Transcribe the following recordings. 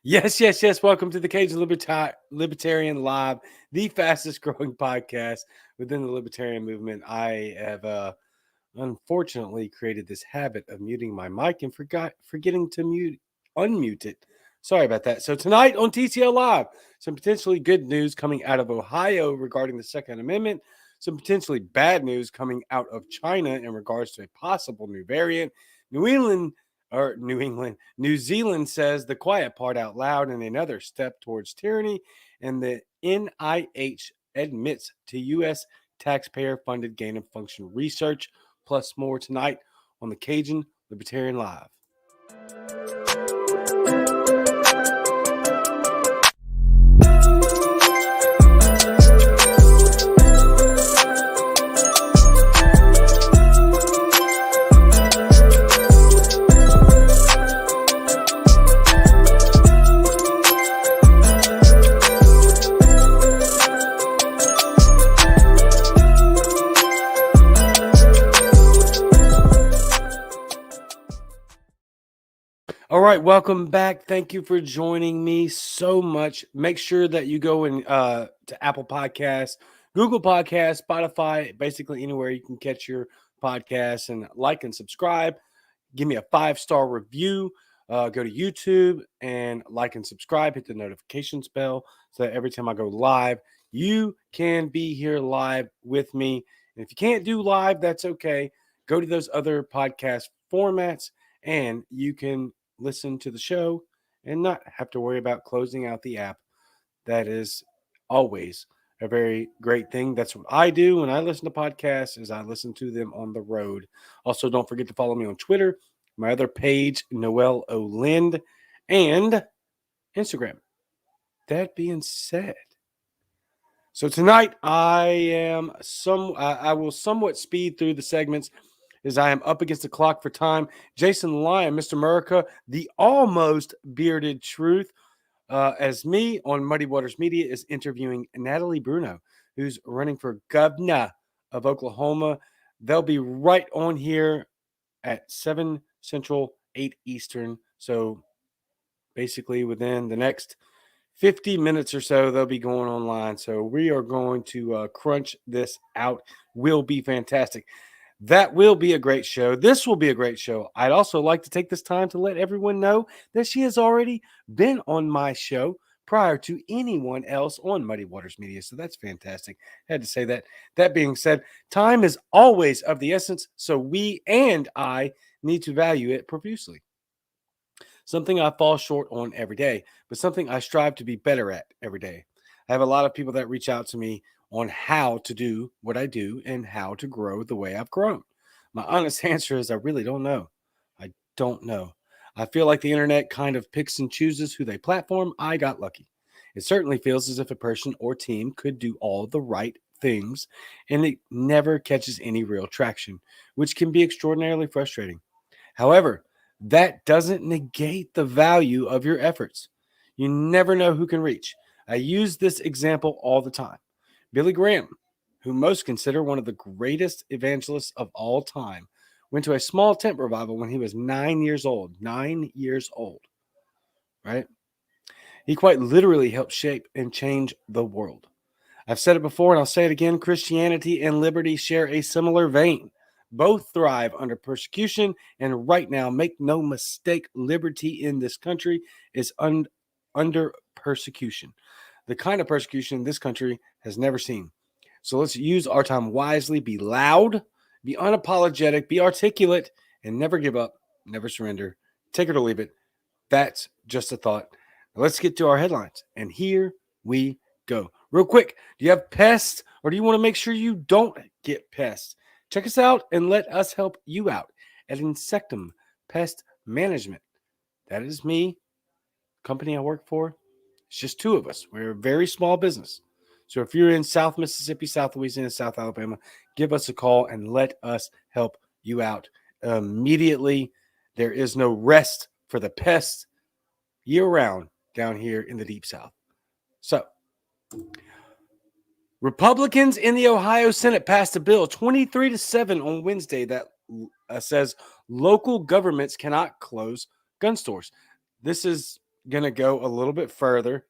Yes, yes, yes. Welcome to the Cajun Libertarian Live, the fastest growing podcast within the libertarian movement. I have unfortunately created this habit of muting my mic and forgetting to unmute it. Sorry about that. So tonight on TCL Live, some potentially good news coming out of Ohio regarding the Second Amendment, some potentially bad news coming out of China in regards to a possible new variant. New Zealand says the quiet part out loud in another step towards tyranny, and the NIH admits to U.S. taxpayer funded gain of function research, plus more tonight on the Cajun Libertarian Live. All right, welcome back. Thank you for joining me so much. Make sure that you go to Apple Podcasts, Google Podcasts, Spotify, basically anywhere you can catch your podcasts, and like and subscribe. Give me a 5-star review. Go to YouTube and like and subscribe. Hit the notifications bell so that every time I go live, you can be here live with me. And if you can't do live, that's okay. Go to those other podcast formats and you can listen to the show and not have to worry about closing out the app. That is always a very great thing. That's what I do when I listen to podcasts is I listen to them on the road. Also, don't forget to follow me on Twitter, my other page, Noel O'Lind, and Instagram. That being said, so tonight I will somewhat speed through the segments as I am up against the clock for time. Jason Lyon, Mr. America, the almost bearded truth, as me on Muddy Waters Media is interviewing Natalie Bruno, who's running for governor of Oklahoma. They'll be right on here at 7 Central, 8 Eastern. So basically within the next 50 minutes or so, they'll be going online. So we are going to crunch this out. Will be fantastic. That will be a great show. This will be a great show. I'd also like to take this time to let everyone know that she has already been on my show prior to anyone else on Muddy Waters Media. So that's fantastic. Had to say that. That being said, time is always of the essence. So we and I need to value it profusely. Something I fall short on every day, but something I strive to be better at every day. I have a lot of people that reach out to me on how to do what I do and how to grow the way I've grown. My honest answer is I really don't know. I don't know. I feel like the internet kind of picks and chooses who they platform. I got lucky. It certainly feels as if a person or team could do all the right things and it never catches any real traction, which can be extraordinarily frustrating. However, that doesn't negate the value of your efforts. You never know who can reach. I use this example all the time. Billy Graham, who most consider one of the greatest evangelists of all time, went to a small tent revival when he was 9 years old. 9 years old, right? He quite literally helped shape and change the world. I've said it before and I'll say it again. Christianity and liberty share a similar vein. Both thrive under persecution, and right now, make no mistake, liberty in this country is under persecution. The kind of persecution this country has never seen. So let's use our time wisely, be loud, be unapologetic, be articulate, and never give up, never surrender. Take it or leave it. That's just a thought. Now let's get to our headlines. And here we go. Real quick, do you have pests or do you want to make sure you don't get pests? Check us out and let us help you out at Insectum Pest Management. That is me, company I work for. It's just two of us. We're a very small business. So if you're in South Mississippi, South Louisiana, South Alabama, give us a call and let us help you out immediately. There is no rest for the pests year-round down here in the Deep South. So, Republicans in the Ohio Senate passed a bill 23-7 on Wednesday that says local governments cannot close gun stores. This is going to go a little bit further.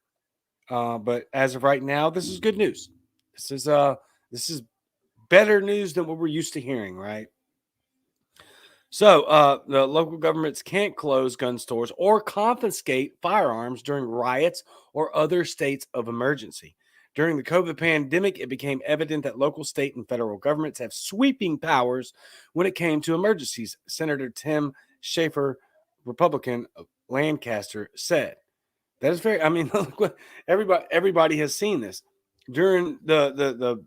But as of right now, this is good news. This is better news than what we're used to hearing, right? So the local governments can't close gun stores or confiscate firearms during riots or other states of emergency. During the COVID pandemic, it became evident that local, state, and federal governments have sweeping powers when it came to emergencies. Senator Tim Schaefer, Republican of Lancaster, said. That is very. I mean, look what everybody has seen this during the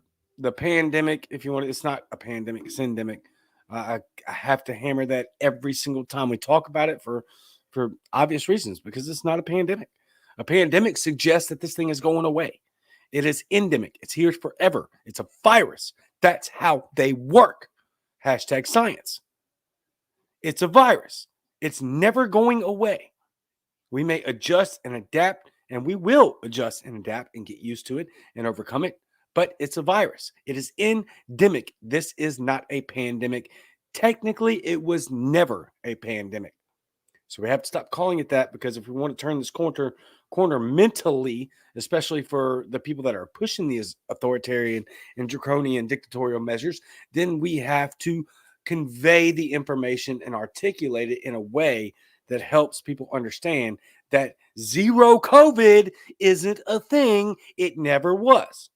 pandemic. If you want, it's not a pandemic, it's endemic. I have to hammer that every single time we talk about it for obvious reasons because it's not a pandemic. A pandemic suggests that this thing is going away. It is endemic. It's here forever. It's a virus. That's how they work. Hashtag science. It's a virus. It's never going away. We may adjust and adapt, and we will adjust and adapt and get used to it and overcome it. But it's a virus. It is endemic. This is not a pandemic. Technically, it was never a pandemic. So we have to stop calling it that because if we want to turn this corner mentally, especially for the people that are pushing these authoritarian and draconian dictatorial measures, then we have to convey the information and articulate it in a way that helps people understand that zero COVID isn't a thing. It never was.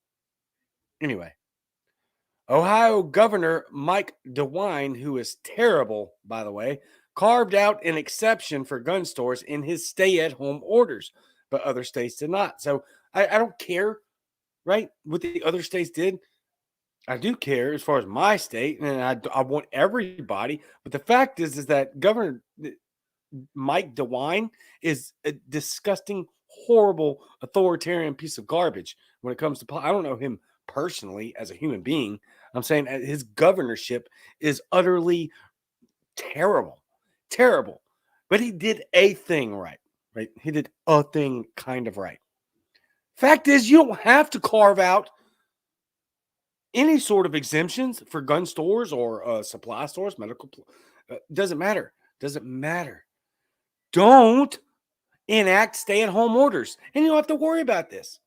Anyway, Ohio Governor Mike DeWine, who is terrible, by the way, carved out an exception for gun stores in his stay-at-home orders, but other states did not. So I don't care, right, what the other states did. I do care as far as my state, and I want everybody. But the fact is that Governor Mike DeWine is a disgusting, horrible, authoritarian piece of garbage when it comes to I don't know him personally as a human being. I'm saying his governorship is utterly terrible, terrible. But he did a thing right? He did a thing kind of right. Fact is, you don't have to carve out any sort of exemptions for gun stores or supply stores, medical. Doesn't matter. Doesn't matter. Don't enact stay-at-home orders, and you don't have to worry about this.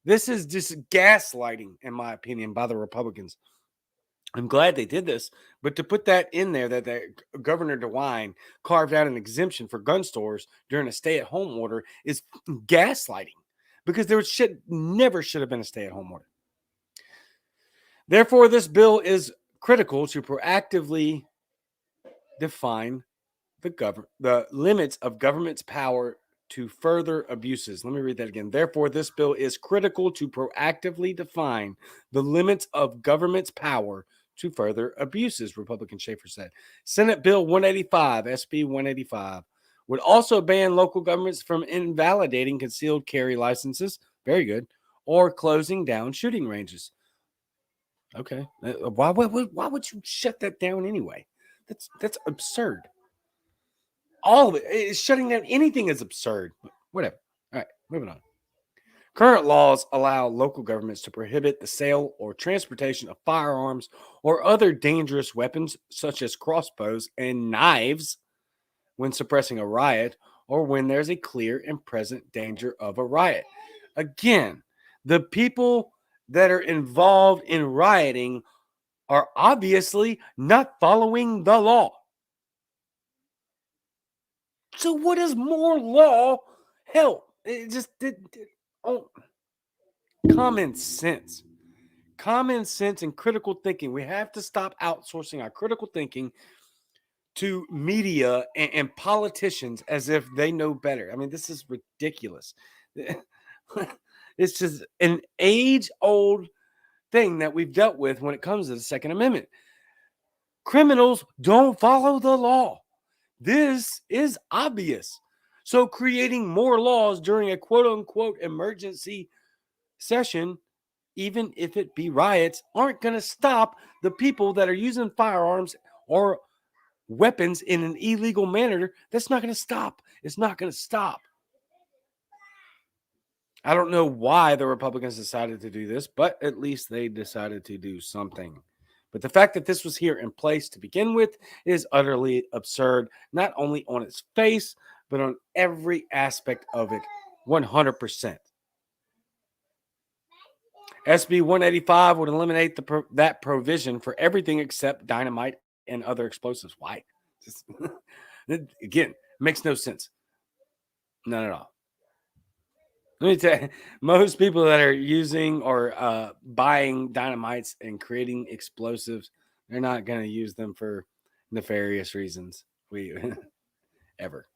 This is just gaslighting, in my opinion, by the Republicans. I'm glad they did this, but to put that in there, that Governor DeWine carved out an exemption for gun stores during a stay-at-home order is gaslighting because there never should have been a stay-at-home order. Therefore, this bill is critical to proactively define the limits of government's power to further abuses. Let me read that again. Therefore, this bill is critical to proactively define the limits of government's power to further abuses, Republican Schaefer said. Senate Bill 185, SB 185, would also ban local governments from invalidating concealed carry licenses, very good, or closing down shooting ranges. Okay. Why would you shut that down anyway? That's absurd. All of it. Shutting down anything is absurd. Whatever. All right, moving on. Current laws allow local governments to prohibit the sale or transportation of firearms or other dangerous weapons, such as crossbows and knives, when suppressing a riot or when there's a clear and present danger of a riot. Again, the people that are involved in rioting are obviously not following the law. So what does more law help? Common sense. Common sense and critical thinking. We have to stop outsourcing our critical thinking to media and politicians as if they know better. I mean, this is ridiculous. It's just an age-old thing that we've dealt with when it comes to the Second Amendment. Criminals don't follow the law. This is obvious. So creating more laws during a quote-unquote emergency session, even if it be riots, aren't going to stop the people that are using firearms or weapons in an illegal manner. That's not going to stop. It's not going to stop. I don't know why the Republicans decided to do this, but at least they decided to do something. But the fact that this was here in place to begin with is utterly absurd, not only on its face, but on every aspect of it, 100%. SB 185 would eliminate that provision for everything except dynamite and other explosives. Why? Just, again, makes no sense. None at all. Let me tell you, most people that are using or buying dynamites and creating explosives, they're not going to use them for nefarious reasons. Ever.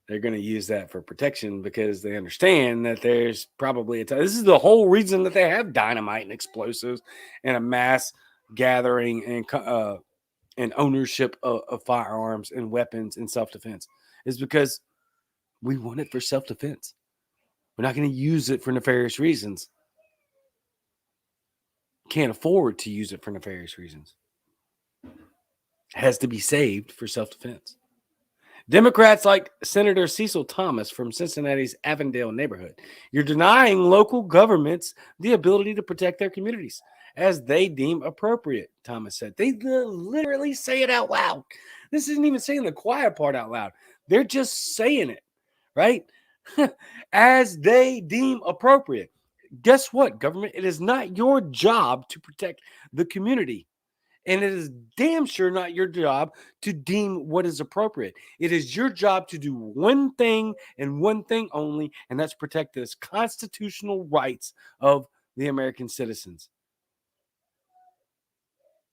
They're going to use that for protection because they understand that there's probably this is the whole reason that they have dynamite and explosives and a mass gathering and ownership of firearms and weapons in self-defense is because we want it for self-defense. We're not going to use it for nefarious reasons. Can't afford to use it for nefarious reasons. It has to be saved for self-defense. Democrats like Senator Cecil Thomas from Cincinnati's Avondale neighborhood, you're denying local governments the ability to protect their communities as they deem appropriate, Thomas said. They literally say it out loud. This isn't even saying the quiet part out loud. They're just saying it, right? As they deem appropriate. Guess what, government? It is not your job to protect the community. And it is damn sure not your job to deem what is appropriate. It is your job to do one thing and one thing only, and that's protect the constitutional rights of the American citizens.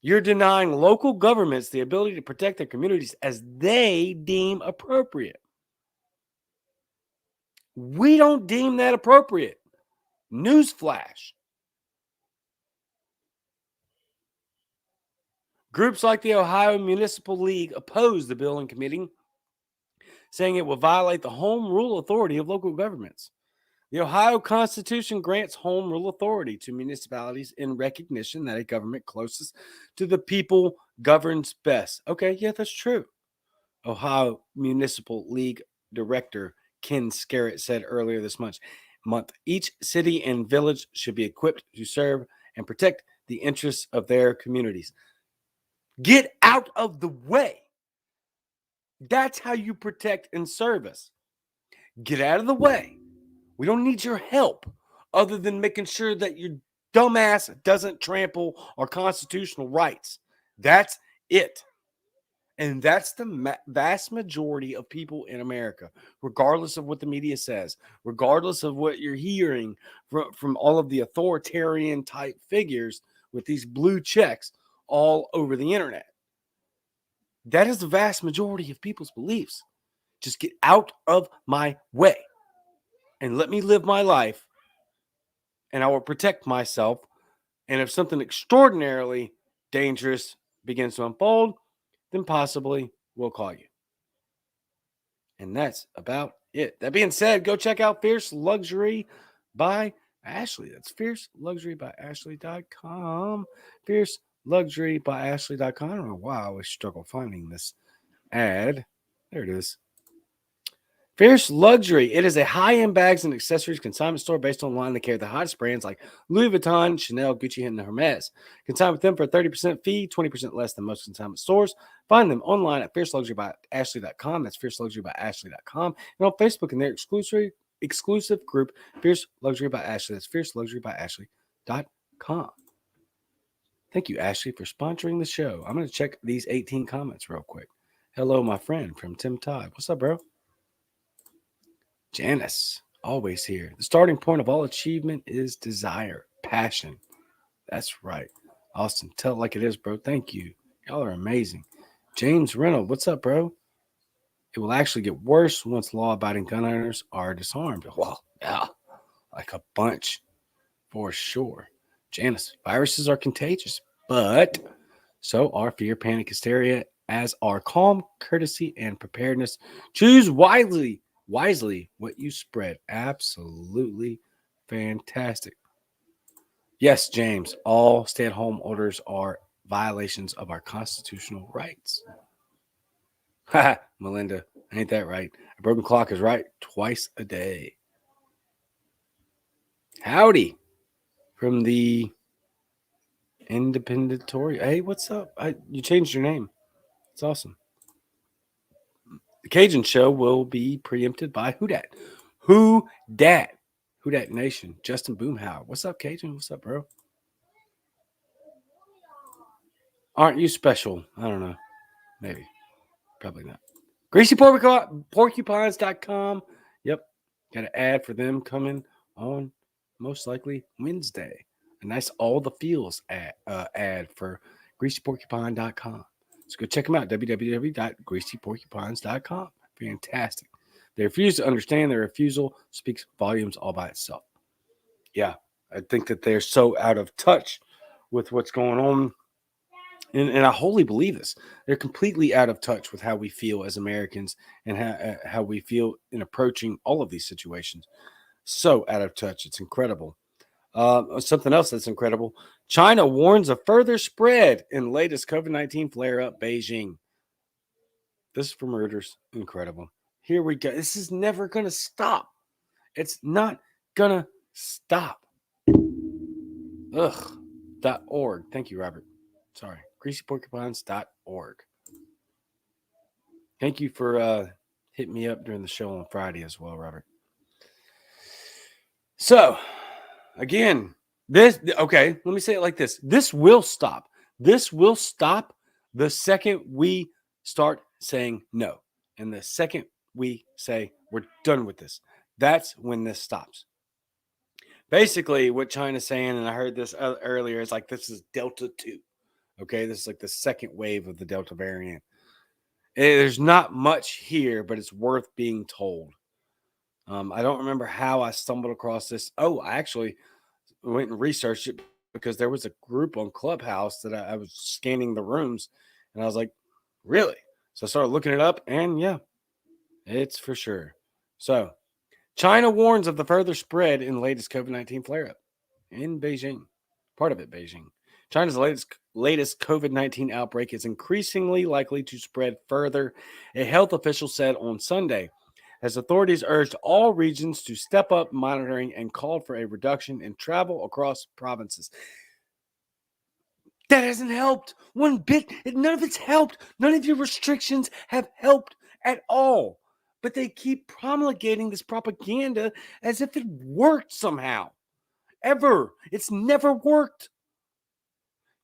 You're denying local governments the ability to protect their communities as they deem appropriate. We don't deem that appropriate. Newsflash. Groups like the Ohio Municipal League opposed the bill in committee, saying it will violate the home rule authority of local governments. The Ohio Constitution grants home rule authority to municipalities in recognition that a government closest to the people governs best. Okay, yeah, that's true. Ohio Municipal League Director Ken Scarrett said earlier this month, each city and village should be equipped to serve and protect the interests of their communities. Get out of the way. That's how you protect and service. Get out of the way. We don't need your help other than making sure that your dumbass doesn't trample our constitutional rights. That's it. And that's the vast majority of people in America, regardless of what the media says, regardless of what you're hearing from all of the authoritarian type figures with these blue checks all over the internet. That is the vast majority of people's beliefs. Just get out of my way and let me live my life, and I will protect myself. And if something extraordinarily dangerous begins to unfold, then possibly we'll call you. And that's about it. That being said, go check out Fierce Luxury by Ashley. That's fierceluxurybyashley.com. Fierceluxurybyashley.com. I don't know why I always struggle finding this ad. There it is. Fierce Luxury. It is a high-end bags and accessories consignment store based online. They carry the hottest brands like Louis Vuitton, Chanel, Gucci, and Hermes. Consign with them for a 30% fee, 20% less than most consignment stores. Find them online at fierceluxurybyashley.com. That's fierceluxurybyashley.com. And on Facebook in their exclusive group, Fierce Luxury by Ashley. That's fierceluxurybyashley.com. Thank you, Ashley, for sponsoring the show. I'm going to check these 18 comments real quick. Hello, my friend from Tim Todd. What's up, bro? Janice, always here. The starting point of all achievement is desire, passion. That's right. Austin, tell it like it is, bro. Thank you. Y'all are amazing. James Reynolds, what's up, bro? It will actually get worse once law-abiding gun owners are disarmed. Well, yeah, like a bunch, for sure. Janice, viruses are contagious, but so are fear, panic, hysteria, as are calm, courtesy, and preparedness. Choose wisely what you spread. Absolutely fantastic. Yes, James, all stay-at-home orders are violations of our constitutional rights. Ha, Melinda, ain't that right? A broken clock is right twice a day. Howdy from the Independentory. Hey, what's up? You changed your name. It's awesome. Cajun show will be preempted by Who Dat? Who Dat? Who Dat Nation? Justin Boomhow. What's up, Cajun? What's up, bro? Aren't you special? I don't know. Maybe. Probably not. GreasyPorcupines.com. Yep. Got an ad for them coming on most likely Wednesday. A nice all the feels ad for GreasyPorcupine.com. So go check them out. www.greasyporcupines.com. Fantastic. They refuse to understand. Their refusal speaks volumes all by itself. Yeah. I think that they're so out of touch with what's going on. And I wholly believe this. They're completely out of touch with how we feel as Americans and how we feel in approaching all of these situations. So out of touch. It's incredible. Something else that's incredible. China warns of further spread in latest COVID-19 flare-up, Beijing. This is from Reuters. Incredible. Here we go. This is never going to stop. It's not going to stop. Ugh. .org. Thank you, Robert. Sorry. GreasyPorcupines.org. Thank you for hitting me up during the show on Friday as well, Robert. So, again, let me say it like this. This will stop. This will stop the second we start saying no. And the second we say we're done with this, that's when this stops. Basically, what China's saying, and I heard this earlier, is like this is Delta 2. Okay, this is like the second wave of the Delta variant. There's not much here, but it's worth being told. I don't remember how I stumbled across this. Oh, I actually went and researched it because there was a group on Clubhouse that I was scanning the rooms, and I was like, really? So I started looking it up, and yeah, it's for sure. So China warns of the further spread in latest COVID-19 flare-up in Beijing. Part of it, Beijing. China's latest COVID-19 outbreak is increasingly likely to spread further, a health official said on Sunday, as authorities urged all regions to step up monitoring and called for a reduction in travel across provinces. That hasn't helped one bit. None of it's helped. None of your restrictions have helped at all. But they keep promulgating this propaganda as if it worked somehow. Ever. It's never worked.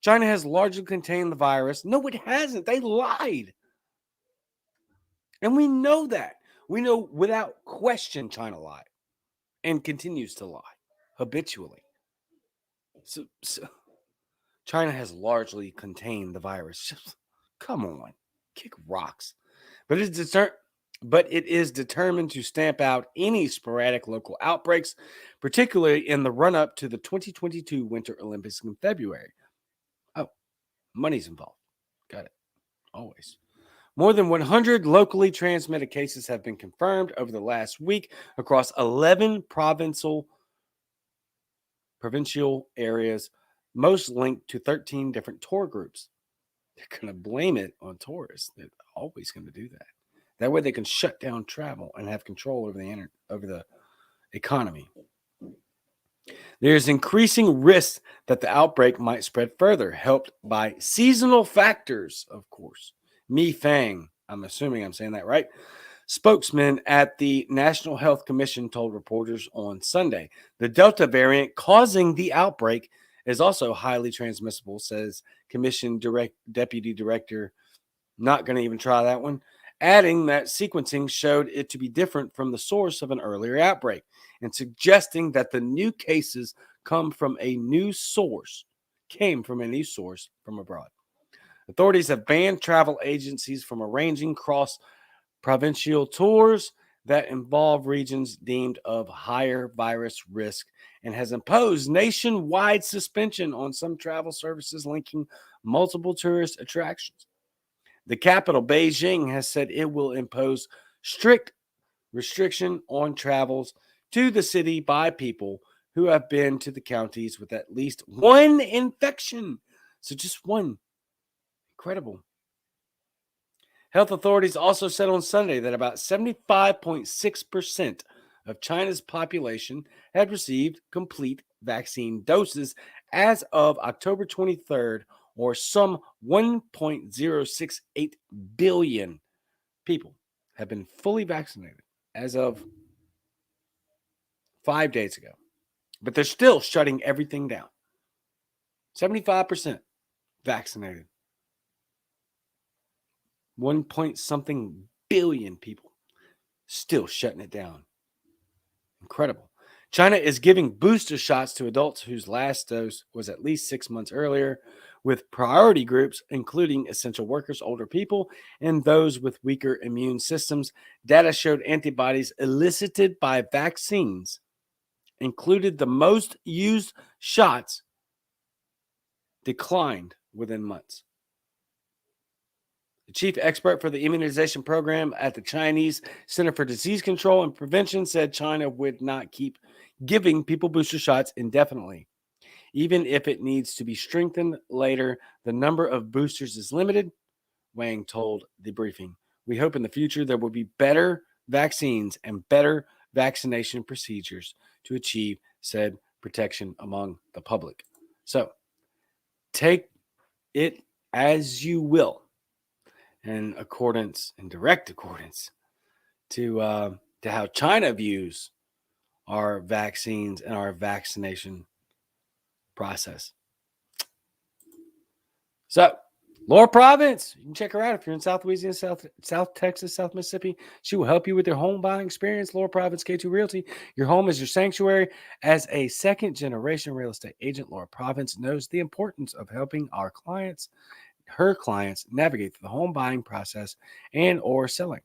China has largely contained the virus. No, it hasn't. They lied. And we know that. We know without question China lied and continues to lie habitually. So China has largely contained the virus. Just, come on. Kick rocks. But it is determined to stamp out any sporadic local outbreaks, particularly in the run-up to the 2022 Winter Olympics in February. Oh, money's involved. Got it. Always. More than 100 locally transmitted cases have been confirmed over the last week across 11 provincial areas, most linked to 13 different tour groups. They're going to blame it on tourists. They're always going to do that. That way they can shut down travel and have control over the economy. There's increasing risk that the outbreak might spread further, helped by seasonal factors, of course. Mi Fang, I'm assuming I'm saying that right, spokesman at the National Health Commission told reporters on Sunday. The Delta variant causing the outbreak is also highly transmissible, says Commission Deputy Director. Not going to even try that one. Adding that sequencing showed it to be different from the source of an earlier outbreak and suggesting that the new cases came from a new source from abroad. Authorities have banned travel agencies from arranging cross-provincial tours that involve regions deemed of higher virus risk and has imposed nationwide suspension on some travel services linking multiple tourist attractions. The capital, Beijing, has said it will impose strict restriction on travels to the city by people who have been to the counties with at least one infection. So just one. Incredible. Health authorities also said on Sunday that about 75.6% of China's population had received complete vaccine doses as of October 23rd, or some 1.068 billion people have been fully vaccinated as of 5 days ago. But they're still shutting everything down. 75% vaccinated. 1 point something billion people still shutting it down. Incredible. China is giving booster shots to adults whose last dose was at least 6 months earlier, with priority groups including essential workers, older people, and those with weaker immune systems. Data showed antibodies elicited by vaccines included the most used shots declined within months. The chief expert for the immunization program at the Chinese Center for Disease Control and Prevention said China would not keep giving people booster shots indefinitely. Even if it needs to be strengthened later, the number of boosters is limited, Wang told the briefing. We hope in the future there will be better vaccines and better vaccination procedures to achieve said protection among the public. So take it as you will, in direct accordance to how China views our vaccines and our vaccination process. So, Laura Province, you can check her out if you're in South Louisiana, South Texas, South Mississippi. She will help you with your home buying experience. Laura Province, K2 Realty. Your home is your sanctuary. As a second-generation real estate agent, Laura Province knows the importance of helping her clients navigate through the home buying process and or selling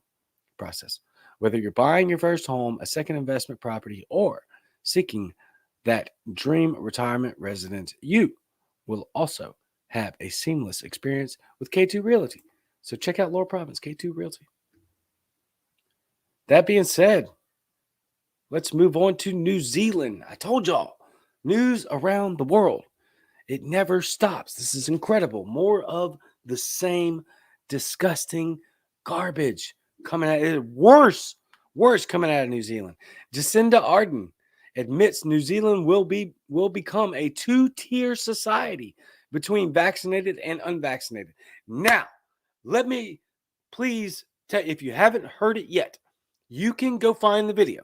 process. Whether you're buying your first home, a second investment property, or seeking that dream retirement residence, you will also have a seamless experience with K2 Realty. So check out Laura Province, K2 Realty. That being said, let's move on to New Zealand. I told y'all, news around the world. It never stops. This is incredible. More of the same disgusting garbage coming out. Worse coming out of New Zealand. Jacinda Ardern admits New Zealand will become a two-tier society between vaccinated and unvaccinated. Now, let me please tell you, if you haven't heard it yet, you can go find the video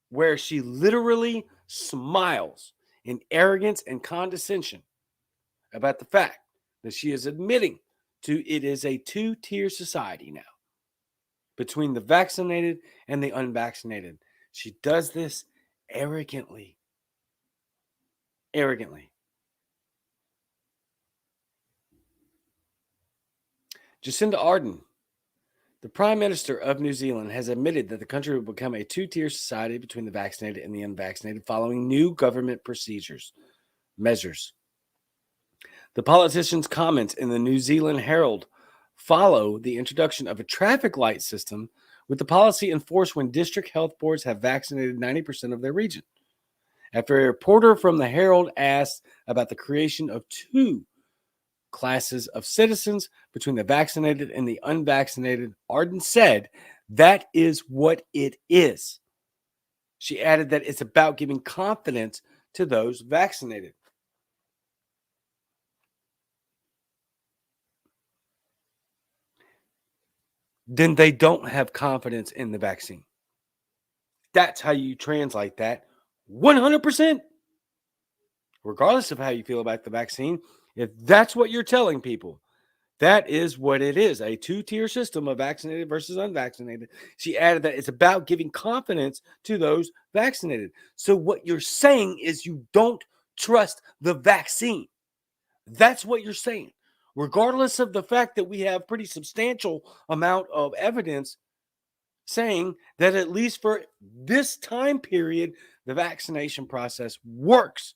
where she literally smiles in arrogance and condescension about the fact that she is admitting to it is a two-tier society now between the vaccinated and the unvaccinated. She does this arrogantly. Jacinda Ardern, the Prime Minister of New Zealand, has admitted that the country will become a two-tier society between the vaccinated and the unvaccinated following new government measures. The politician's comments in the New Zealand Herald follow the introduction of a traffic light system, with the policy enforced when district health boards have vaccinated 90% of their region. After a reporter from the Herald asked about the creation of two classes of citizens between the vaccinated and the unvaccinated, Ardern said, "That is what it is." She added that it's about giving confidence to those vaccinated. Then they don't have confidence in the vaccine. That's how you translate that 100%. Regardless of how you feel about the vaccine, if that's what you're telling people, that is what it is, a two-tier system of vaccinated versus unvaccinated. She added that it's about giving confidence to those vaccinated. So what you're saying is you don't trust the vaccine. That's what you're saying. Regardless of the fact that we have pretty substantial amount of evidence saying that at least for this time period, the vaccination process works.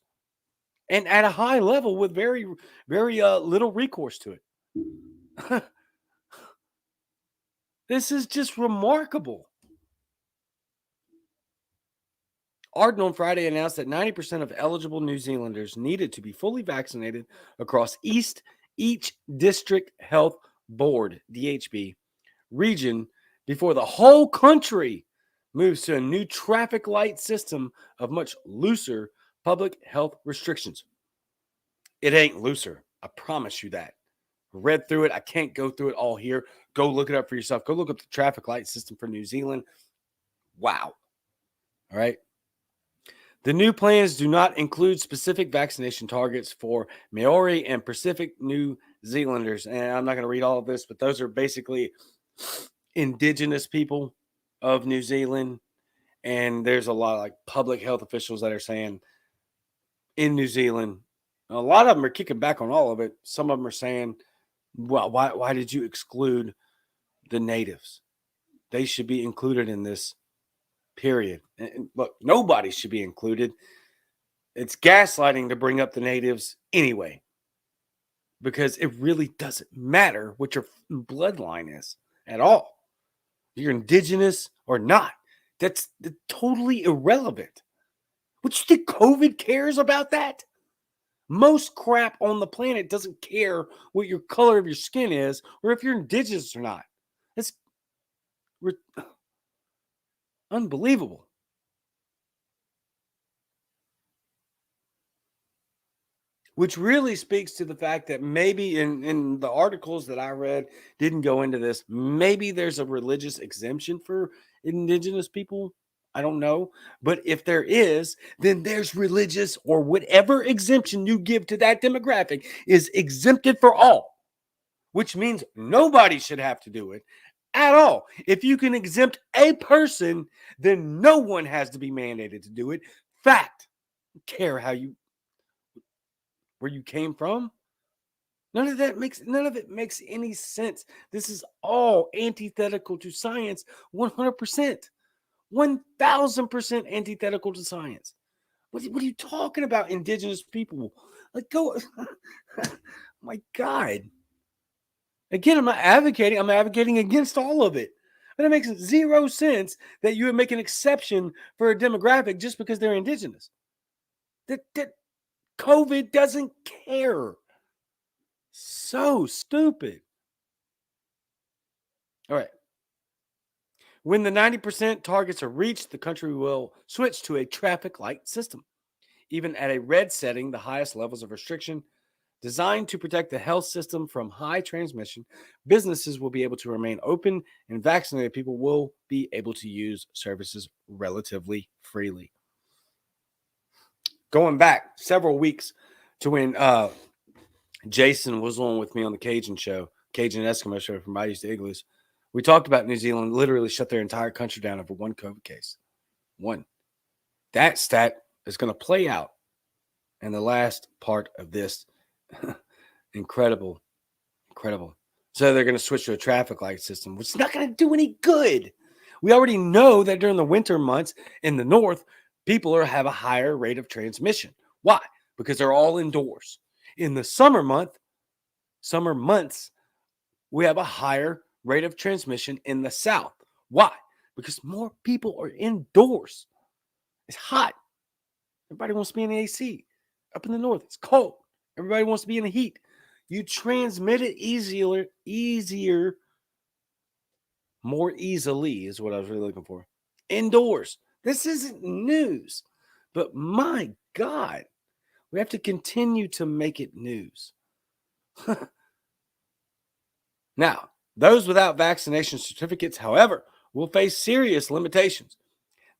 And at a high level with very, very little recourse to it. This is just remarkable. Ardern on Friday announced that 90% of eligible New Zealanders needed to be fully vaccinated across each district health board, DHB, region before the whole country moves to a new traffic light system of much looser public health restrictions. It ain't looser. I promise you that. read through it. I can't go through it all here. Go look it up for yourself. Go look up the traffic light system for New Zealand. Wow. All right. The new plans do not include specific vaccination targets for Maori and Pacific New Zealanders. And I'm not going to read all of this, but those are basically indigenous people of New Zealand. And there's a lot of like public health officials that are saying in New Zealand, a lot of them are kicking back on all of it. Some of them are saying, well, why did you exclude the natives? They should be included in this, period. And look, nobody should be included. It's gaslighting to bring up the natives anyway, because it really doesn't matter what your bloodline is at all. You're indigenous or not. That's totally irrelevant. What you think COVID cares about that? Most crap on the planet doesn't care what your color of your skin is or if you're indigenous or not. It's unbelievable. Which really speaks to the fact that maybe in the articles that I read didn't go into this. Maybe there's a religious exemption for indigenous people. I don't know. But if there is, then there's religious or whatever exemption you give to that demographic is exempted for all, which means nobody should have to do it at all. If you can exempt a person, then no one has to be mandated to do it. Fact. Care how you, where you came from. None of it makes any sense. This is all antithetical to science, 100%. 1000% antithetical to science. What are you talking about, indigenous people? Like, go. My God. Again, I'm advocating against all of it. But it makes zero sense that you would make an exception for a demographic just because they're indigenous. That COVID doesn't care. So stupid. All right. When the 90% targets are reached, the country will switch to a traffic light system. Even at a red setting, the highest levels of restriction, designed to protect the health system from high transmission, businesses will be able to remain open and vaccinated people will be able to use services relatively freely. Going back several weeks to when Jason was on with me on the Cajun Eskimo show from Bayous to Igloos, we talked about New Zealand literally shut their entire country down over one COVID case. One. That stat is going to play out in the last part of this. Incredible. So they're going to switch to a traffic light system, which is not going to do any good. We already know that during the winter months in the north, people have a higher rate of transmission. Why? Because they're all indoors. In the summer months, we have a higher rate of transmission in the south. Why? Because more people are indoors. It's hot. Everybody wants to be in the AC. Up in the north, it's cold. Everybody wants to be in the heat. You transmit it easier, more easily is what I was really looking for. Indoors. This isn't news. But my God, we have to continue to make it news. Now, those without vaccination certificates, however, will face serious limitations.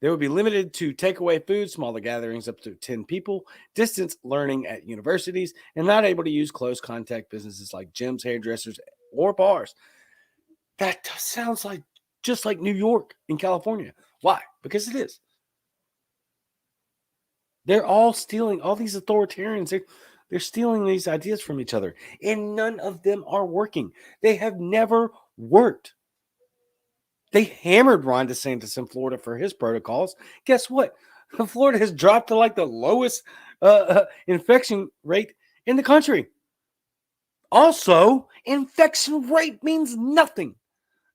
They will be limited to takeaway food, smaller gatherings up to 10 people, distance learning at universities, and not able to use close contact businesses like gyms, hairdressers, or bars. That sounds like just like New York and California. Why? Because it is. They're all stealing, all these authoritarians, they're stealing these ideas from each other, and none of them are working. They have never worked. They hammered Ron DeSantis in Florida for his protocols. Guess what? Florida has dropped to like the lowest infection rate in the country. Also, infection rate means nothing.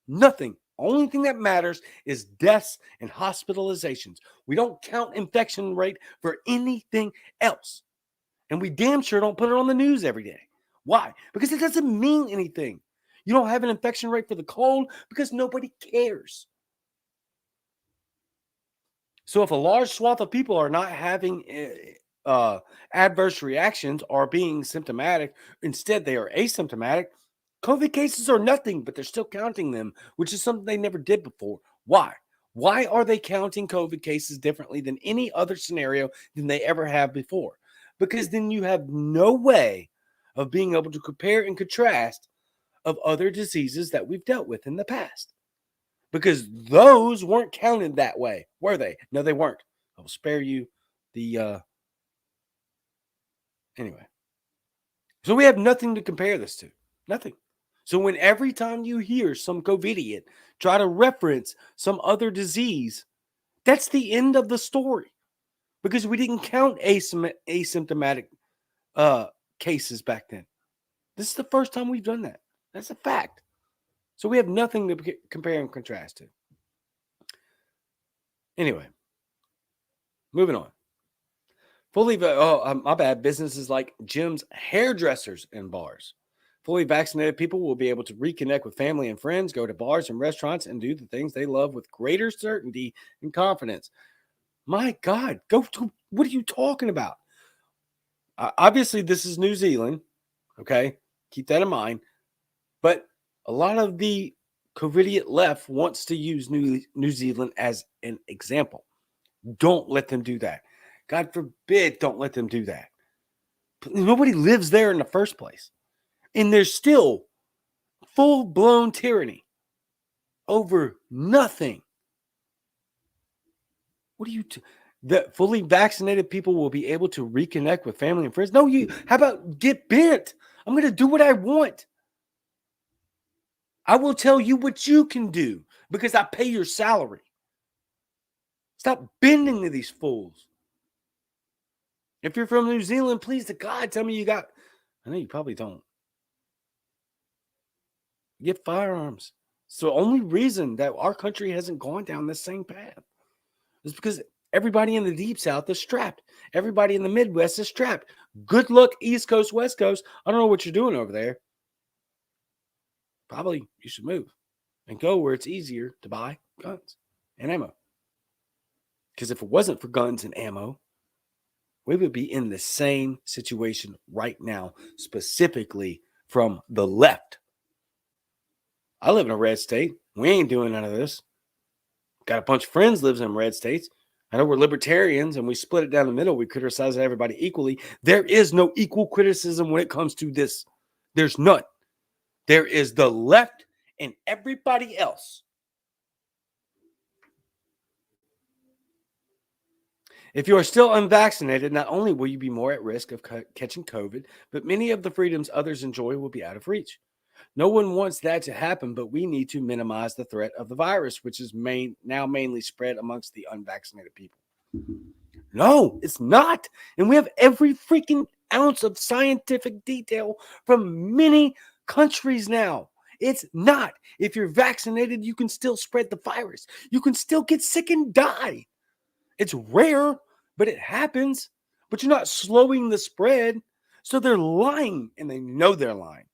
Nothing. Only thing that matters is deaths and hospitalizations. We don't count infection rate for anything else. And we damn sure don't put it on the news every day. Why? Because it doesn't mean anything. You don't have an infection rate for the cold because nobody cares. So if a large swath of people are not having adverse reactions or being symptomatic, instead they are asymptomatic, COVID cases are nothing, but they're still counting them, which is something they never did before. Why? Why are they counting COVID cases differently than any other scenario than they ever have before? Because then you have no way of being able to compare and contrast of other diseases that we've dealt with in the past. Because those weren't counted that way, were they? No, they weren't. I will spare you the anyway. So we have nothing to compare this to. Nothing. So when every time you hear some COVIDiot try to reference some other disease, that's the end of the story. Because we didn't count asymptomatic cases back then. This is the first time we've done that. That's a fact. So we have nothing to compare and contrast to. Anyway, moving on. My bad. Businesses like gyms, hairdressers, and bars. Fully vaccinated people will be able to reconnect with family and friends, go to bars and restaurants, and do the things they love with greater certainty and confidence. My God, what are you talking about? Obviously, this is New Zealand. Okay, keep that in mind. But a lot of the COVIDiot left wants to use New Zealand as an example. Don't let them do that. God forbid, don't let them do that. Nobody lives there in the first place. And there's still full-blown tyranny over nothing. What are you... The fully vaccinated people will be able to reconnect with family and friends. No, how about get bent? I'm going to do what I want. I will tell you what you can do because I pay your salary. Stop bending to these fools. If you're from New Zealand, please to God, tell me you got... I know you probably don't. Get firearms. It's the only reason that our country hasn't gone down this same path. It's because everybody in the Deep South is strapped. Everybody in the Midwest is strapped. Good luck, East Coast, West Coast. I don't know what you're doing over there. Probably you should move and go where it's easier to buy guns and ammo. Because if it wasn't for guns and ammo, we would be in the same situation right now, specifically from the left. I live in a red state. We ain't doing none of this. Got a bunch of friends lives in red states. I know we're libertarians and we split it down the middle. We criticize everybody equally. There is no equal criticism when it comes to this. There's none. There is the left and everybody else. If you are still unvaccinated, not only will you be more at risk of catching COVID, but many of the freedoms others enjoy will be out of reach. No one wants that to happen, but we need to minimize the threat of the virus, which is now mainly spread amongst the unvaccinated people. No, it's not. And we have every freaking ounce of scientific detail from many countries now. It's not. If you're vaccinated, you can still spread the virus. You can still get sick and die. It's rare, but it happens. But you're not slowing the spread. So they're lying, and they know they're lying.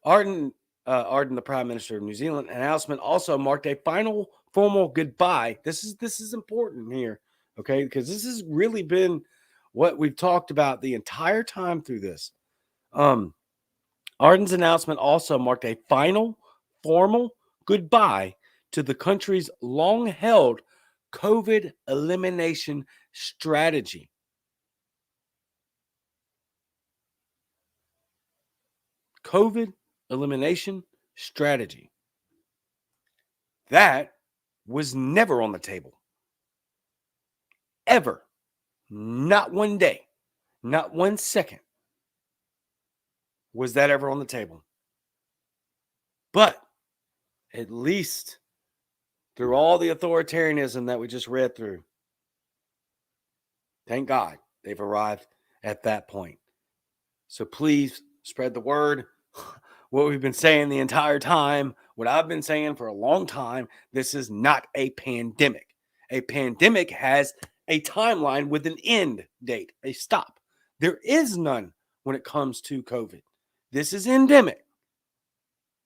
Ardern, the Prime Minister of New Zealand, announcement also marked a final formal goodbye. This is important here, okay? Because this has really been what we've talked about the entire time through this. Ardern's announcement also marked a final formal goodbye to the country's long-held COVID elimination strategy. COVID elimination strategy. That was never on the table. Ever. Not one day. Not 1 second. Was that ever on the table? But at least through all the authoritarianism that we just read through, thank God they've arrived at that point. So please spread the word. What we've been saying the entire time, what I've been saying for a long time, this is not a pandemic. A pandemic has a timeline with an end date, a stop. There is none when it comes to COVID. This is endemic.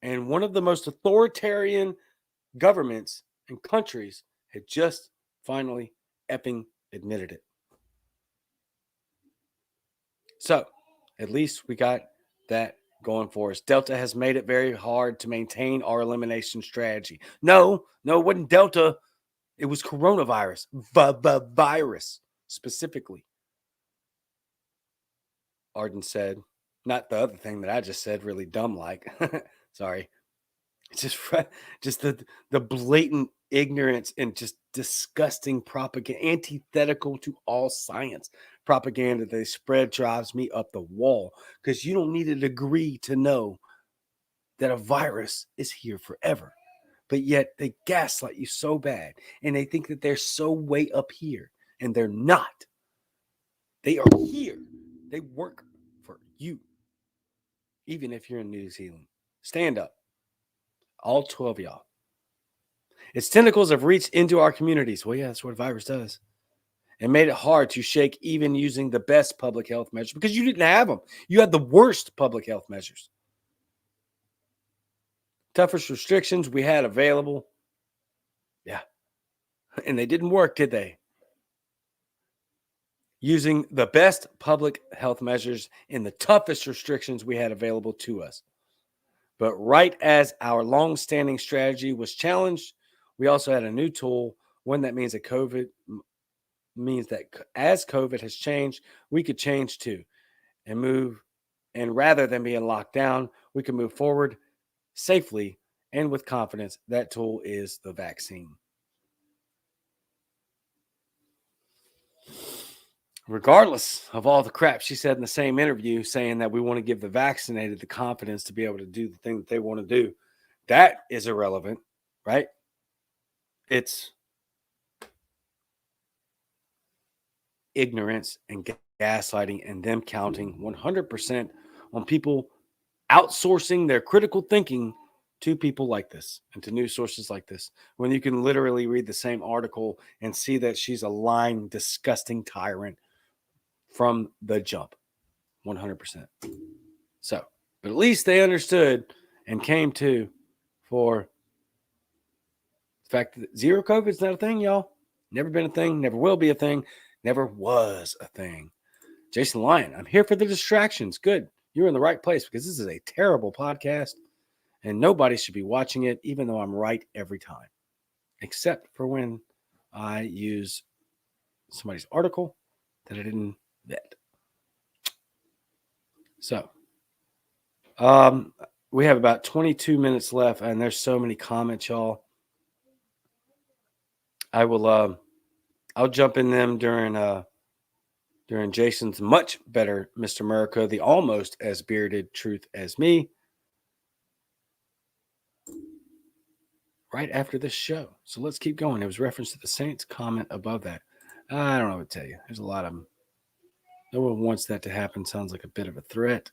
And one of the most authoritarian governments and countries had just finally effing admitted it. So, at least we got that going for us. Delta has made it very hard to maintain our elimination strategy. No, it wasn't Delta. It was coronavirus. Virus, specifically. Arden said. Not the other thing that I just said, really dumb like. Sorry. It's just the blatant ignorance and just disgusting propaganda, antithetical to all science propaganda they spread drives me up the wall, because you don't need a degree to know that a virus is here forever. But yet they gaslight you so bad, and they think that they're so way up here, and they're not. They are here. They work for you. Even if you're in New Zealand, stand up. All 12 of y'all. Its tentacles have reached into our communities. Well, yeah, that's what a virus does. And made it hard to shake even using the best public health measures, because you didn't have them. You had the worst public health measures. Toughest restrictions we had available. Yeah. And they didn't work, did they? Using the best public health measures in the toughest restrictions we had available to us. But right as our long-standing strategy was challenged, we also had a new tool, one that means that as COVID has changed, we could change too and move. And rather than being locked down, we can move forward safely and with confidence. That tool is the vaccine. Regardless of all the crap she said in the same interview, saying that we want to give the vaccinated the confidence to be able to do the thing that they want to do, that is irrelevant, right? It's ignorance and gaslighting and them counting 100% on people outsourcing their critical thinking to people like this and to news sources like this, when you can literally read the same article and see that she's a lying, disgusting tyrant from the jump. 100%. So, but at least they understood and came to for the fact that zero COVID is not a thing, y'all. Never been a thing, never will be a thing, never was a thing. Jason Lyon, I'm here for the distractions. Good. You're in the right place, because this is a terrible podcast and nobody should be watching it, even though I'm right every time, except for when I use somebody's article that I didn't vet. So, we have about 22 minutes left, and there's so many comments, y'all. I will, I'll jump in them during Jason's much better Mr. America, the almost as bearded truth as me, right after this show. So let's keep going. It was reference to the Saints comment above that. I don't know what to tell you. There's a lot of them. No one wants that to happen. Sounds like a bit of a threat.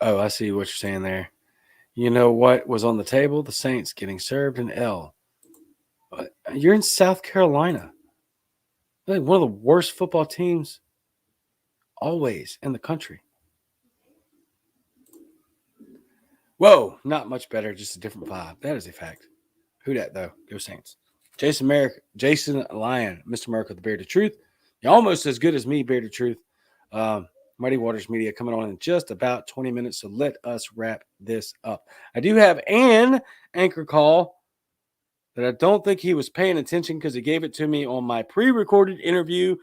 Oh, I see what you're saying there. You know what was on the table? The Saints getting served an L. You're in South Carolina. One of the worst football teams always in the country. Whoa, not much better, just a different vibe. That is a fact. Who dat, though? Go Saints. Jason Lyon, Mr. America, the Bearded Truth. You're almost as good as me, Bearded Truth. Muddy Waters Media coming on in just about 20 minutes, so let us wrap this up. I do have an anchor call that I don't think he was paying attention, because he gave it to me on my pre-recorded interview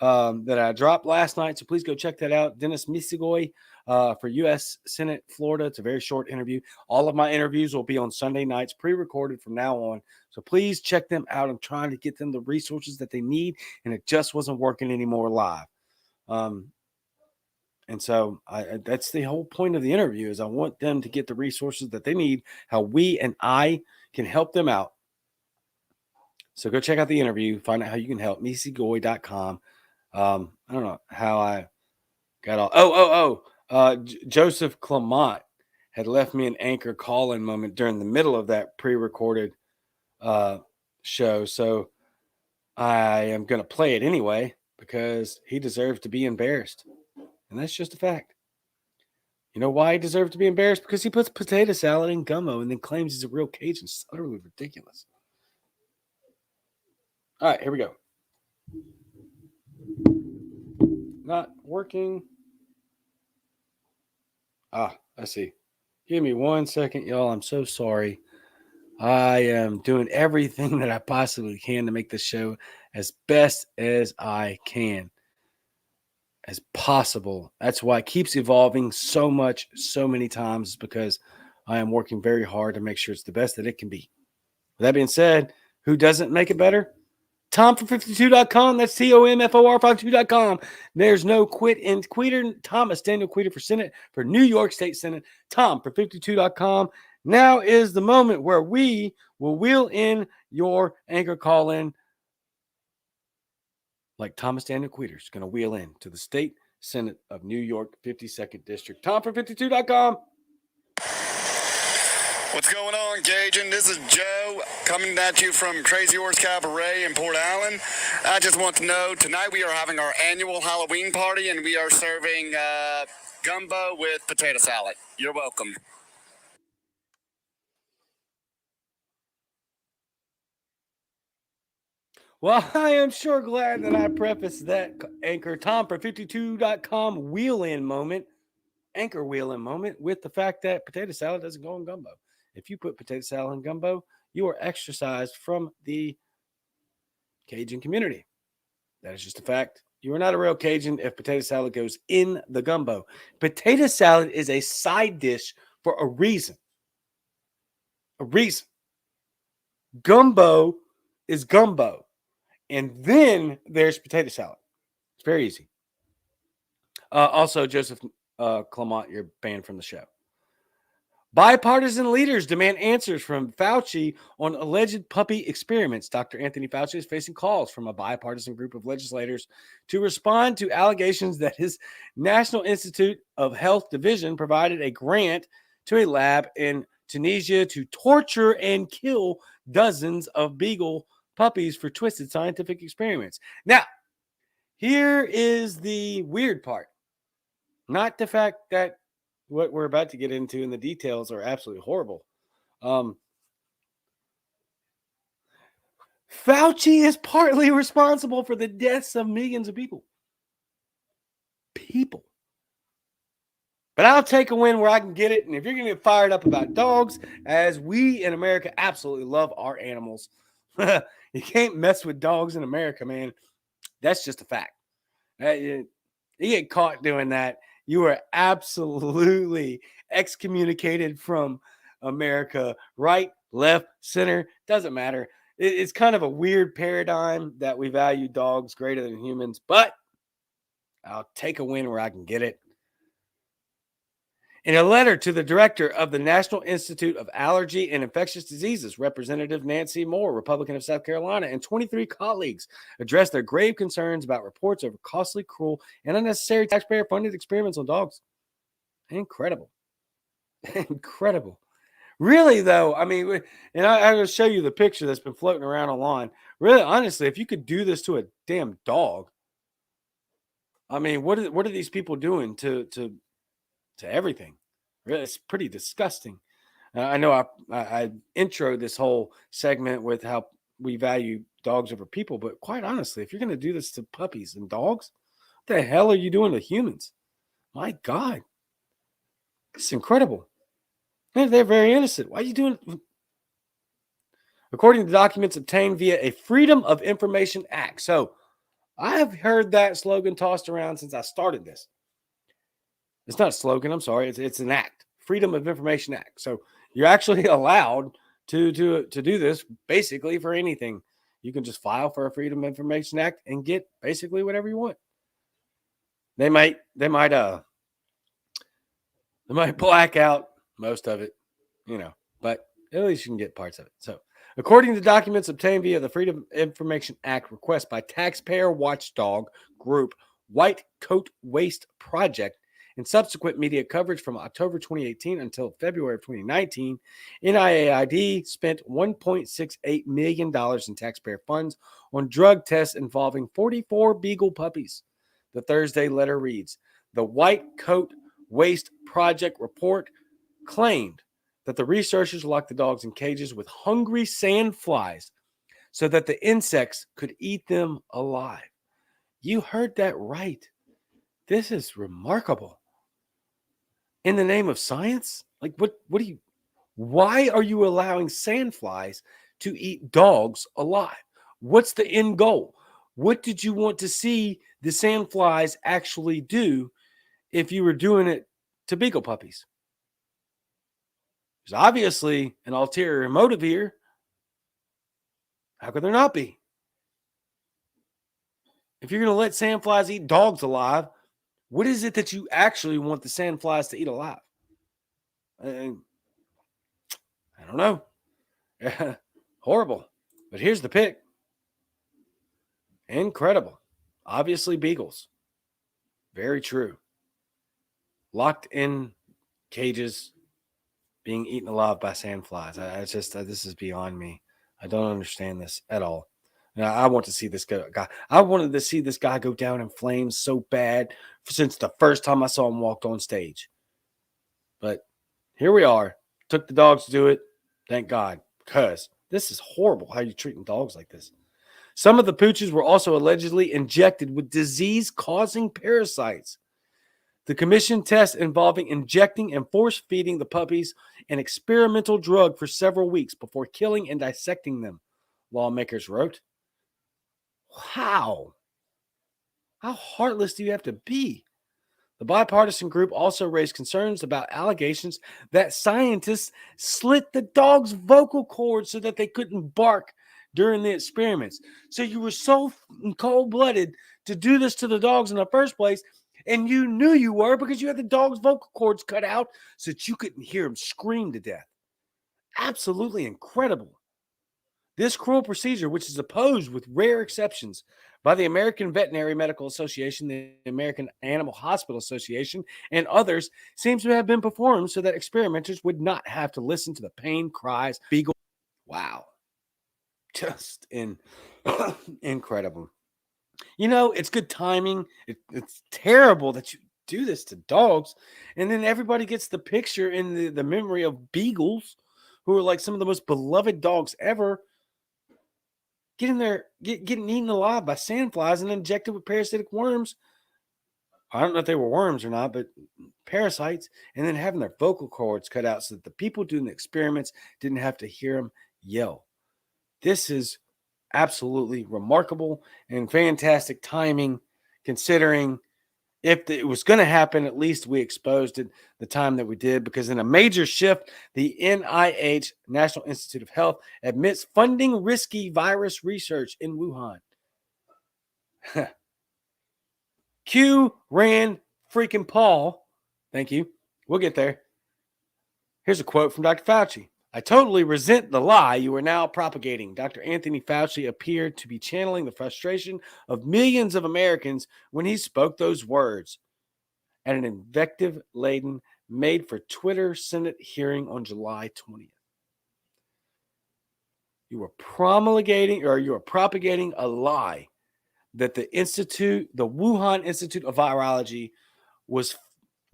that I dropped last night. So please go check that out. Dennis Misigoy for U.S. Senate, Florida. It's a very short interview. All of my interviews will be on Sunday nights, pre-recorded from now on. So please check them out. I'm trying to get them the resources that they need, and it just wasn't working anymore live. And so that's the whole point of the interview, is I want them to get the resources that they need, how we and I can help them out. So go check out the interview, find out how you can help, misigoy.com. I don't know how I got all. Joseph Clement had left me an anchor call-in moment during the middle of that pre-recorded show. So I am going to play it anyway, because he deserves to be embarrassed. And that's just a fact. You know why he deserves to be embarrassed? Because he puts potato salad in gumbo and then claims he's a real Cajun. It's utterly ridiculous. All right, here we go. Not working. I see. Give me 1 second, y'all. I'm so sorry. I am doing everything that I possibly can to make the show as best as I can, as possible. That's why it keeps evolving so much, so many times, because I am working very hard to make sure it's the best that it can be. With that being said, who doesn't make it better? TomFor52.com. That's TOMFOR52.com. There's no quit in Queter. Thomas Daniel Queter for Senate, for New York State Senate. TomFor52.com. Now is the moment where we will wheel in your anchor call in, like Thomas Daniel Queter is going to wheel in to the State Senate of New York, 52nd District. TomFor52.com. What's going on, Cajun? This is Joe coming at you from Crazy Horse Cabaret in Port Allen. I just want to know, tonight we are having our annual Halloween party and we are serving gumbo with potato salad. You're welcome. Well, I am sure glad that I prefaced that anchor TomFor52.com wheel-in moment, anchor wheel-in moment, with the fact that potato salad doesn't go in gumbo. If you put potato salad in gumbo, you are exercised from the Cajun community. That is just a fact. You are not a real Cajun if potato salad goes in the gumbo. Potato salad is a side dish for a reason. A reason. Gumbo is gumbo. And then there's potato salad. It's very easy. Also, Joseph Clement, you're banned from the show. Bipartisan leaders demand answers from Fauci on alleged puppy experiments. Dr. Anthony Fauci is facing calls from a bipartisan group of legislators to respond to allegations that his National Institute of Health division provided a grant to a lab in Tunisia to torture and kill dozens of beagle puppies for twisted scientific experiments. Now, here is the weird part. Not the fact that what we're about to get into and the details are absolutely horrible. Fauci is partly responsible for the deaths of millions of people. But I'll take a win where I can get it. And if you're going to get fired up about dogs, as we in America absolutely love our animals, you can't mess with dogs in America, man. That's just a fact. You get caught doing that, you are absolutely excommunicated from America. Right, left, center, doesn't matter. It's kind of a weird paradigm that we value dogs greater than humans, but I'll take a win where I can get it. In a letter to the director of the National Institute of Allergy and Infectious Diseases, Representative Nancy Moore, Republican of South Carolina, and 23 colleagues addressed their grave concerns about reports of costly, cruel, and unnecessary taxpayer-funded experiments on dogs. Incredible. Incredible. Really, though, I mean, and I will show you the picture that's been floating around online. Really, honestly, if you could do this to a damn dog, I mean, what are these people doing to everything? Really, it's pretty disgusting. I know I intro this whole segment with how we value dogs over people, but quite honestly, if you're going to do this to puppies and dogs, what the hell are you doing to humans? My God, it's incredible. They're very innocent. Why are you doing it? According to documents obtained via a Freedom of Information Act. So I've heard that slogan tossed around since I started this. It's not a slogan, I'm sorry. It's an act. Freedom of Information Act. So you're actually allowed to do this basically for anything. You can just file for a Freedom of Information Act and get basically whatever you want. They might black out most of it, but at least you can get parts of it. So, according to documents obtained via the Freedom of Information Act request by taxpayer watchdog group White Coat Waste Project, in subsequent media coverage from October 2018 until February of 2019, NIAID spent $1.68 million in taxpayer funds on drug tests involving 44 beagle puppies. The Thursday letter reads, the White Coat Waste Project report claimed that the researchers locked the dogs in cages with hungry sandflies so that the insects could eat them alive. You heard that right. This is remarkable. in the name of science? Like, why are you allowing sandflies to eat dogs alive? What's the end goal? What did you want to see the sandflies actually do if you were doing it to beagle puppies? There's obviously an ulterior motive here. How could there not be? If you're going to let sandflies eat dogs alive, what is it that you actually want the sandflies to eat alive? I don't know. Horrible. But here's the pick. Incredible. Obviously, beagles. Very true. Locked in cages, being eaten alive by sandflies. This is beyond me. I don't understand this at all. Now, I want to see this guy. I wanted to see this guy go down in flames so bad since the first time I saw him walk on stage. But here we are. Took the dogs to do it. Thank God. Because this is horrible how you're treating dogs like this. Some of the pooches were also allegedly injected with disease-causing parasites. The commission tests involving injecting and force-feeding the puppies an experimental drug for several weeks before killing and dissecting them, lawmakers wrote. How heartless do you have to be? The bipartisan group also raised concerns about allegations that scientists slit the dog's vocal cords so that they couldn't bark during the experiments. So you were so cold-blooded to do this to the dogs in the first place, and you knew you were because you had the dog's vocal cords cut out so that you couldn't hear them scream to death. Absolutely incredible. This cruel procedure, which is opposed with rare exceptions by the American Veterinary Medical Association, the American Animal Hospital Association, and others, seems to have been performed so that experimenters would not have to listen to the pain cries. Beagle. Wow. Just incredible. You know, it's good timing. It's terrible that you do this to dogs. And then everybody gets the picture in the memory of beagles, who are like some of the most beloved dogs ever, getting eaten alive by sandflies and injected with parasitic worms. I don't know if they were worms or not, but parasites, and then having their vocal cords cut out so that the people doing the experiments didn't have to hear them yell. This is absolutely remarkable and fantastic timing, considering if it was going to happen, at least we exposed it the time that we did, because in a major shift, the NIH, National Institute of Health, admits funding risky virus research in Wuhan. Q ran freaking Paul. Thank you. We'll get there. Here's a quote from Dr. Fauci. I totally resent the lie you are now propagating. Dr. Anthony Fauci appeared to be channeling the frustration of millions of Americans when he spoke those words at an invective-laden made-for-Twitter Senate hearing on July 20th. You are propagating a lie that the Wuhan Institute of Virology, was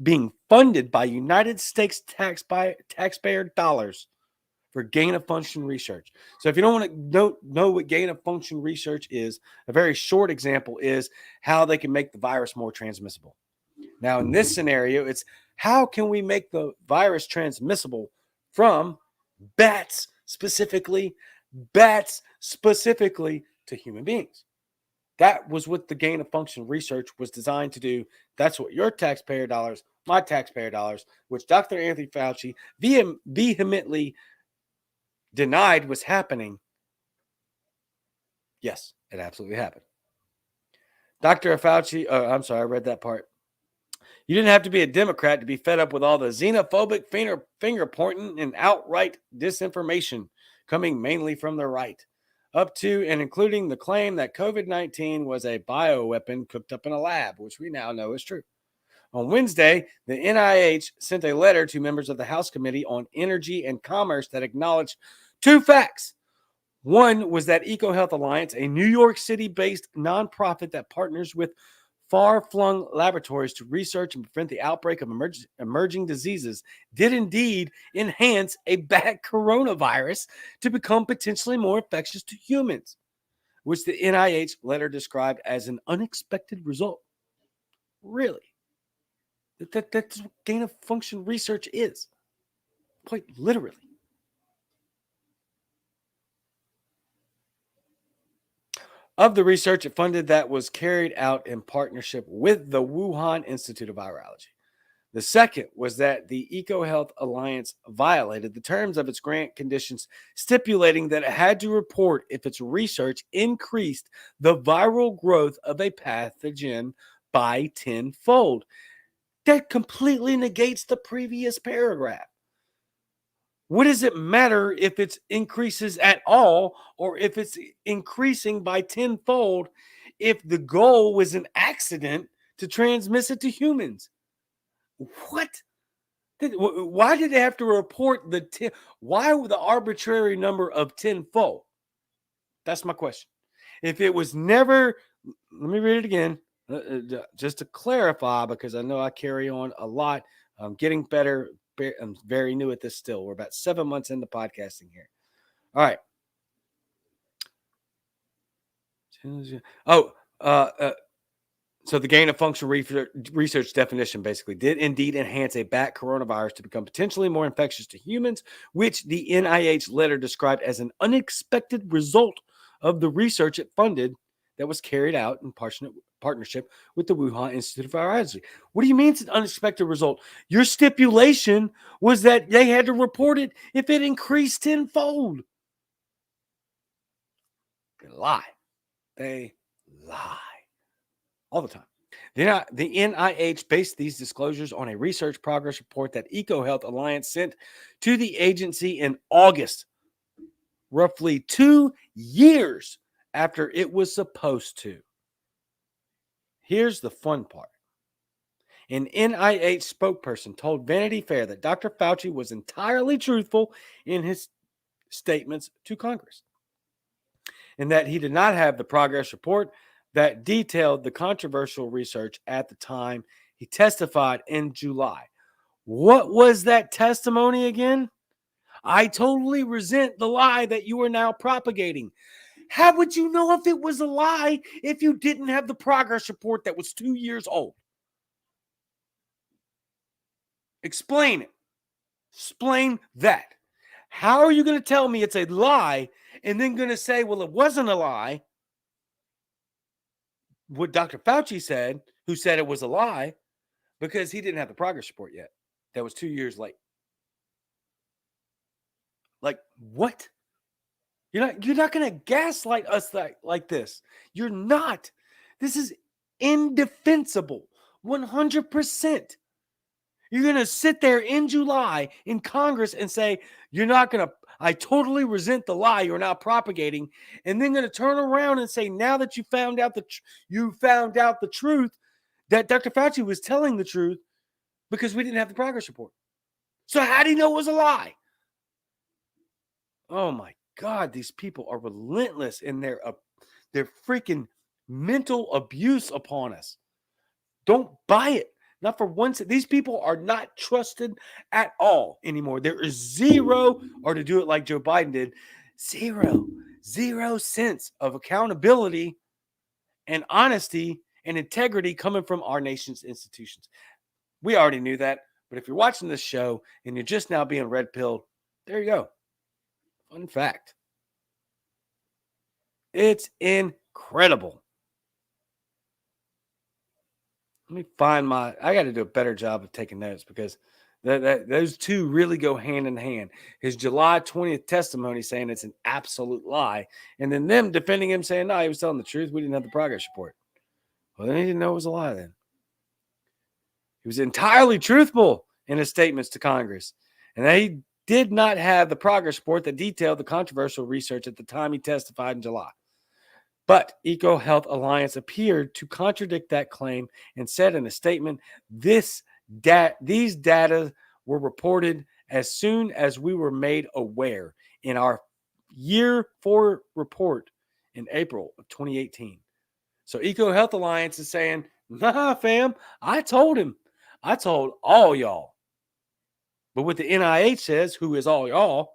being funded by United States taxpayer dollars for gain-of-function research. So if you don't want to know what gain-of-function research is, a very short example is how they can make the virus more transmissible. Now, in this scenario, it's how can we make the virus transmissible from bats specifically to human beings. That was what the gain-of-function research was designed to do. That's what your taxpayer dollars, my taxpayer dollars, which Dr. Anthony Fauci vehemently denied was happening. Yes, it absolutely happened. Dr. Fauci, I'm sorry, I read that part. You didn't have to be a Democrat to be fed up with all the xenophobic finger pointing and outright disinformation coming mainly from the right, up to and including the claim that COVID-19 was a bioweapon cooked up in a lab, which we now know is true. On Wednesday, the NIH sent a letter to members of the House Committee on Energy and Commerce that acknowledged two facts. One was that EcoHealth Alliance, a New York City-based nonprofit that partners with far-flung laboratories to research and prevent the outbreak of emerging diseases, did indeed enhance a bat coronavirus to become potentially more infectious to humans, which the NIH letter described as an unexpected result. Really? That's what gain of function research is, quite literally. Of the research it funded that was carried out in partnership with the Wuhan Institute of Virology. The second was that the EcoHealth Alliance violated the terms of its grant conditions, stipulating that it had to report if its research increased the viral growth of a pathogen by tenfold. That completely negates the previous paragraph. What does it matter if it increases at all or if it's increasing by tenfold if the goal was an accident to transmit it to humans? What? Why did they have to report why the arbitrary number of tenfold? That's my question. If it was never, let me read it again, just to clarify, because I know I carry on a lot. I'm getting better. I'm very new at this still. We're about 7 months into podcasting here. All right. Oh, so the gain of function research definition basically did indeed enhance a bat coronavirus to become potentially more infectious to humans, which the NIH letter described as an unexpected result of the research it funded that was carried out in partnership with the Wuhan Institute of Virology. What do you mean it's an unexpected result? Your stipulation was that they had to report it if it increased tenfold. They lie. They lie. All the time. The NIH based these disclosures on a research progress report that EcoHealth Alliance sent to the agency in August, roughly 2 years after it was supposed to. Here's the fun part. An NIH spokesperson told Vanity Fair that Dr. Fauci was entirely truthful in his statements to Congress and that he did not have the progress report that detailed the controversial research at the time he testified in July. What was that testimony again? I totally resent the lie that you are now propagating. How would you know if it was a lie if you didn't have the progress report that was 2 years old? Explain it. Explain that. How are you going to tell me it's a lie and then going to say, well, it wasn't a lie? What Dr. Fauci said, who said it was a lie, because he didn't have the progress report yet. That was 2 years late. Like, what? You're not going to gaslight us like this. You're not. This is indefensible. 100%. You're going to sit there in July in Congress and say, you're not going to, I totally resent the lie you're now propagating, and then going to turn around and say, now that you found out the truth, that Dr. Fauci was telling the truth because we didn't have the progress report. So how do you know it was a lie? Oh my God, these people are relentless in their freaking mental abuse upon us. Don't buy it. Not for once. These people are not trusted at all anymore. There is zero, or to do it like Joe Biden did, zero sense of accountability and honesty and integrity coming from our nation's institutions. We already knew that, but if you're watching this show and you're just now being red pilled, there you go. Fun fact. It's incredible. Let me find I got to do a better job of taking notes because those two really go hand in hand. His July 20th testimony saying it's an absolute lie, and then them defending him saying, no, he was telling the truth. We didn't have the progress report. Well, then he didn't know it was a lie then. He was entirely truthful in his statements to Congress, and they did not have the progress report that detailed the controversial research at the time he testified in July. But EcoHealth Alliance appeared to contradict that claim and said in a statement, these data were reported as soon as we were made aware in our year 4 report in April of 2018. So EcoHealth Alliance is saying, nah, fam, I told him. I told all y'all. But what the NIH says, who is all y'all,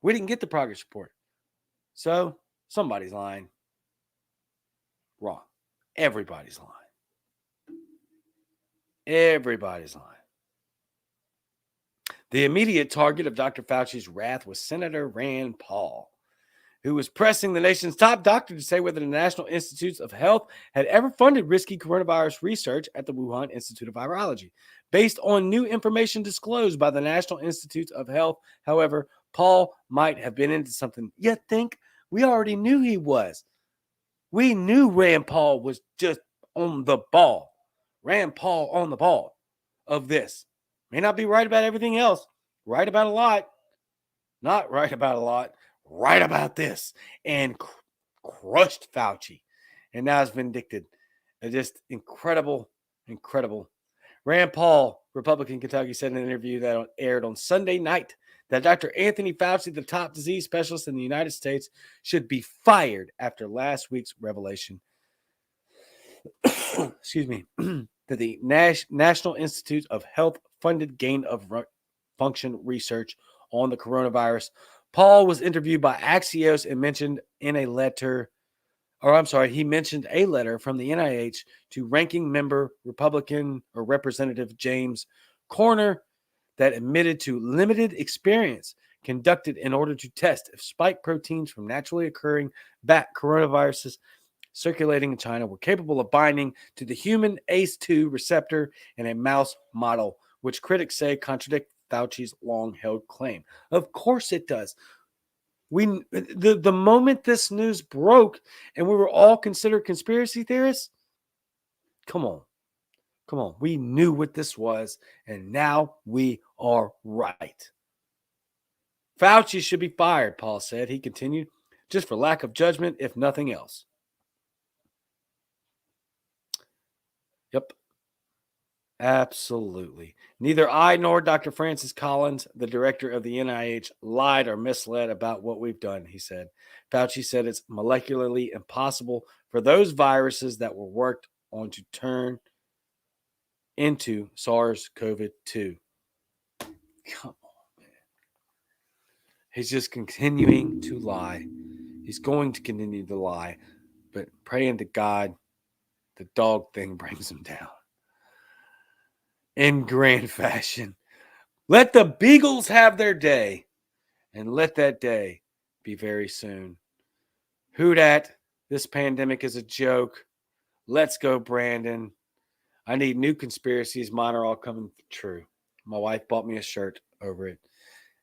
we didn't get the progress report. So somebody's lying. Wrong. Everybody's lying. Everybody's lying. The immediate target of Dr. Fauci's wrath was Senator Rand Paul, who was pressing the nation's top doctor to say whether the National Institutes of Health had ever funded risky coronavirus research at the Wuhan Institute of Virology. Based on new information disclosed by the National Institutes of Health, however, Paul might have been into something. You think? We already knew he was. We knew Rand Paul was just on the ball. Rand Paul on the ball of this. May not be right about everything else. Right about a lot. Not right about a lot. Right about this. And crushed Fauci. And now is vindicted. Just incredible, incredible. Rand Paul, Republican Kentucky, said in an interview that aired on Sunday night that Dr. Anthony Fauci, the top disease specialist in the United States, should be fired after last week's revelation. Excuse me. That the National Institute of Health funded gain of function research on the coronavirus. Paul was interviewed by Axios and mentioned in a letter, he mentioned a letter from the NIH to ranking member Republican or Representative James Corner that admitted to limited experience conducted in order to test if spike proteins from naturally occurring bat coronaviruses circulating in China were capable of binding to the human ACE2 receptor in a mouse model, which critics say contradict Fauci's long-held claim. Of course it does. The moment this news broke and we were all considered conspiracy theorists, come on. We knew what this was, and now we are right. Fauci should be fired, Paul said. He continued, just for lack of judgment, if nothing else. Yep. Absolutely. Neither I nor Dr. Francis Collins, the director of the NIH, lied or misled about what we've done, he said. Fauci said it's molecularly impossible for those viruses that were worked on to turn into SARS-CoV-2. Come on, man. He's just continuing to lie. He's going to continue to lie, but praying to God, the dog thing brings him down. In grand fashion. Let the Beagles have their day, and let that day be very soon. Who dat? This pandemic is a joke. Let's go, Brandon. I need new conspiracies. Mine are all coming true. My wife bought me a shirt over it.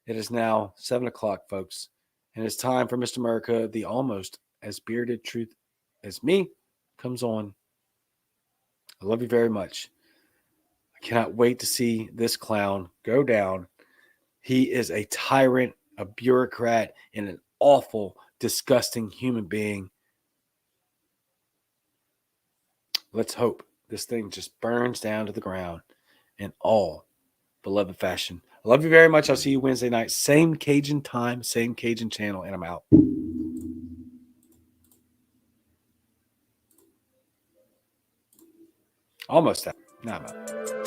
It is now 7 o'clock, folks, and it's time for Mr. America, the almost as bearded truth as me, comes on. I love you very much. I cannot wait to see this clown go down. He is a tyrant, a bureaucrat, and an awful, disgusting human being. Let's hope this thing just burns down to the ground in all beloved fashion. I love you very much. I'll see you Wednesday night. Same Cajun time, same Cajun channel, and I'm out. Almost out. Now I'm out.